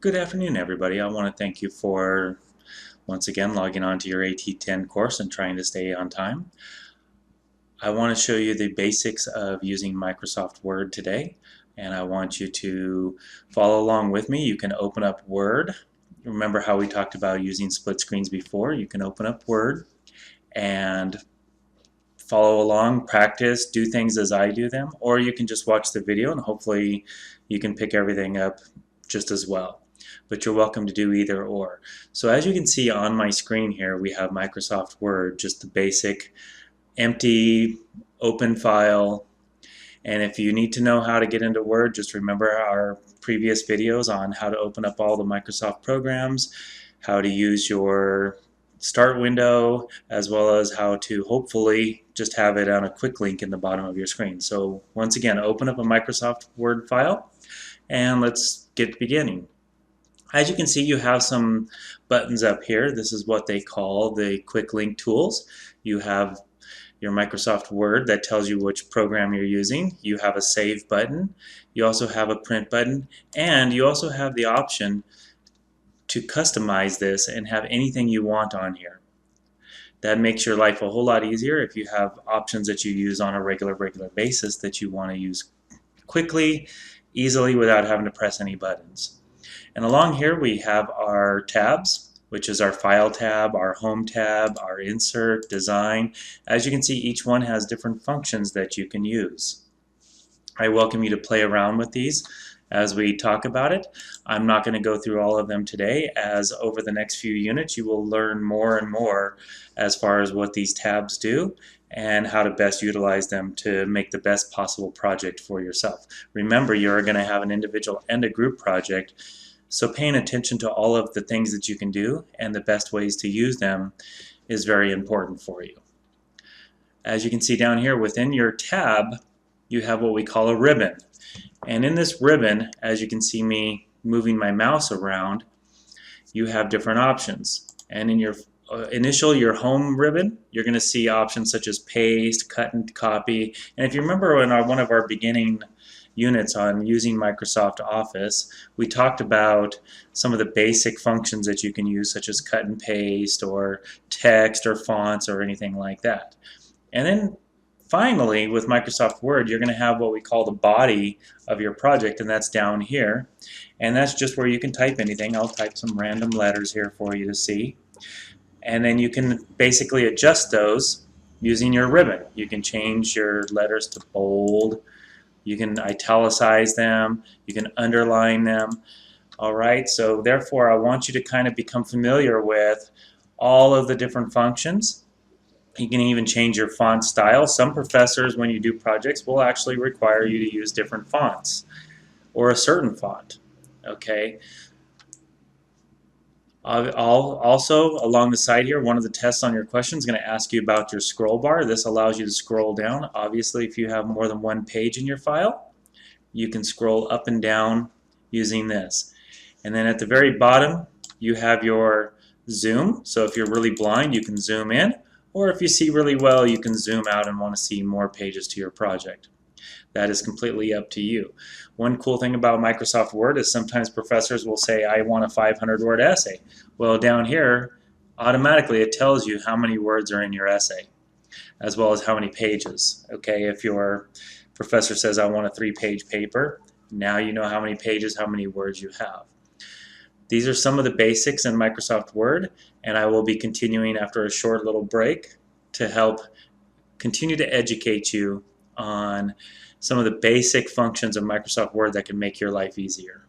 Good afternoon, everybody. I want to thank you for once again logging on to your AT10 course and trying to stay on time. I want to show you the basics of using Microsoft Word today, and I want you to follow along with me. You can open up Word. Remember how we talked about using split screens before? You can open up Word and follow along, practice, do things as I do them, or you can just watch the video and hopefully you can pick everything up just as well. But you're welcome to do either or. So as you can see on my screen here, we have Microsoft Word, just the basic empty open file. And if you need to know how to get into Word, just remember our previous videos on how to open up all the Microsoft programs, how to use your start window, as well as how to hopefully just have it on a quick link in the bottom of your screen. So once again, open up a Microsoft Word file and let's get beginning. As you can see, you have some buttons up here. This is what they call the quick link tools. You have your Microsoft Word that tells you which program you're using. You have a save button. You also have a print button, and you also have the option to customize this and have anything you want on here. That makes your life a whole lot easier if you have options that you use on a regular basis that you want to use quickly, easily, without having to press any buttons. And along here we have our tabs, which is our File tab, our Home tab, our Insert, Design. As you can see, each one has different functions that you can use. I welcome you to play around with these as we talk about it. I'm not going to go through all of them today, as over the next few units you will learn more and more as far as what these tabs do and how to best utilize them to make the best possible project for yourself. Remember, you're going to have an individual and a group project, so paying attention to all of the things that you can do and the best ways to use them is very important for you. As you can see down here within your tab, you have what we call a ribbon. And in this ribbon, as you can see me moving my mouse around, you have different options. And in your your home ribbon, you're going to see options such as paste, cut and copy. And if you remember in one of our beginning units on using Microsoft Office, we talked about some of the basic functions that you can use, such as cut and paste or text or fonts or anything like that. And then finally, with Microsoft Word, you're going to have what we call the body of your project, and that's down here. And that's just where you can type anything. I'll type some random letters here for you to see. And then you can basically adjust those using your ribbon. You can change your letters to bold. You can italicize them. You can underline them. All right, so therefore I want you to kind of become familiar with all of the different functions. You can even change your font style. Some professors, when you do projects, will actually require you to use different fonts or a certain font. Okay. Also, along the side here, one of the tests on your question is going to ask you about your scroll bar. This allows you to scroll down. Obviously, if you have more than one page in your file, you can scroll up and down using this. And then at the very bottom, you have your zoom. So if you're really blind, you can zoom in. Or if you see really well, you can zoom out and want to see more pages to your project. That is completely up to you. One cool thing about Microsoft Word is sometimes professors will say, I want a 500-word essay. Well, down here, automatically it tells you how many words are in your essay, as well as how many pages. Okay, if your professor says, I want a 3-page paper, now you know how many pages, how many words you have. These are some of the basics in Microsoft Word, and I will be continuing after a short little break to help continue to educate you on some of the basic functions of Microsoft Word that can make your life easier.